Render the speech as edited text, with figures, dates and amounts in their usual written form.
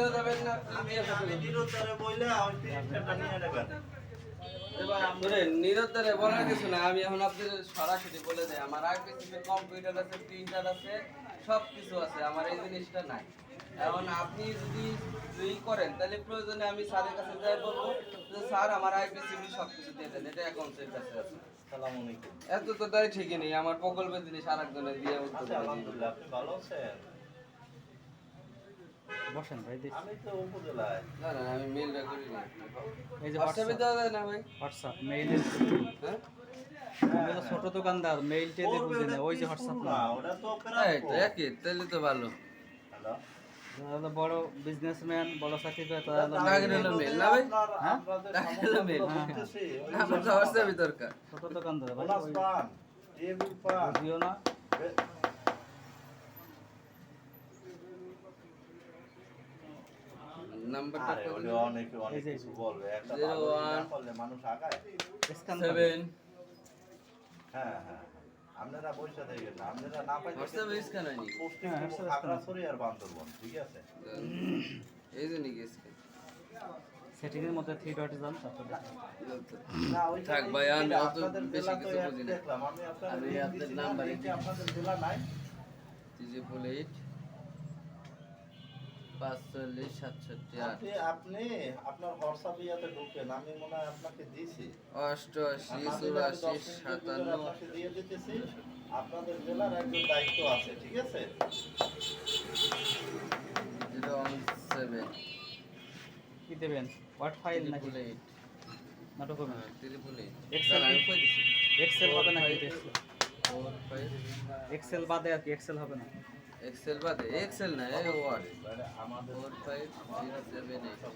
দিতেও যাবেন না আমি নিরুত্তরে বইলে ওই 30টা নিয়ে নেবেন। নিরন্তরে বলার কিছু না, আমি এখন আপনাদের সরাসরি বলে দেয় আমার আগে কম্পিউটার আছে, প্রিন্টার আছে, সব কিছু আছে, আমার এই জিনিসটা নাই। এখন আপনি যদি করেন তাহলে প্রয়োজনে আমি স্যারের কাছে যাই বলবো যে স্যার আমার আইপিসিবি সব কিছু দিয়ে দেন, এটা অ্যাকাউন্টের কাছে আছে। আসসালামু আলাইকুম। এত তো তাই ঠিকই নেই, আমার প্রকল্পের জিনিস আরেকজনের দিয়ে উঠতে আচ্ছা, আলহামদুলিল্লাহ, আপনি ভালো আছেন? বসেন ভাই দেখি। আমি তো উপজেলায়। না না আমি মেইলটা করি না। এই যে হোয়াটসঅ্যাপে দেওয়া যায় না ভাই? হোয়াটসঅ্যাপ মেইলে হ্যাঁ আমি তো ছোট দোকানদার মেইলটে দিয়ে বুঝি না ওই যে হোয়াটসঅ্যাপ না ওটা তো এই তো একই, তাহলে তো ভালো। হ্যালো। যারা হলো বড় বিজনেসম্যান বড় চাকরি করে তারা হলো টাকা হলো মেইল না ভাই? হ্যাঁ? টাকা হলো মেইল। আমার তো হোয়াটসঅ্যাপই দরকার। ছোট দোকানদার ভাই বোনাস ওই পান, টেবিল পান। বুঝিও না নাম্বারটা আরে ওটা অনেকে অনেক এই যে কিছু বলবে, একটা 01 ভালো না করলে মানুষ আগায়। স্ক্যান 7 হ্যাঁ হ্যাঁ, আপনারা পয়সা দেবেন না, আপনারা না পাইলে হোয়াটসঅ্যাপে স্ক্যান হয়নি। পোস্টিং হ্যাঁ, করবো হোয়াটসঅ্যাপে খাগড়াছড়ি আর বান্দরবন, ঠিক আছে? এই জন্য কি স্ক্যান? সেটিং এর মধ্যে 3 ডটে যান তারপরে না, ওইটা থাক ভাই, আমি অত আপনাদের বেশি জেলা তো কিছু এক বুঝি না। দেখলাম, আমি আপনাদের আমি link আপনার দিছিলাম, নাম্বারে link এ আপনাদের জেলা নাই। 388 45 67 আপনি আপনি আপনার হোয়াটসঅ্যাপ ইয়াতে ঢুকেন, আমি মনে হয় আপনাকে দিছি। 88 আপনাদের 84 আপনাকে দিয়ে দিতেছি। আপনাদের জেলার একজন দায়িত্ব আছে, ঠিক আছে? 57 কি দেবেন ওয়ার্ড ফাইল নাকি 388 না ডকুমেন্ট হ্যাঁ 388 Excel আমি কই দিছি এক্সেল হবে নাকি 45 এক্সেল বাদে আর কি এক্সেল হবে না এক্সেল বাদে এক্সেল না এই ওয়ার্ড মানে আমাদের 45 078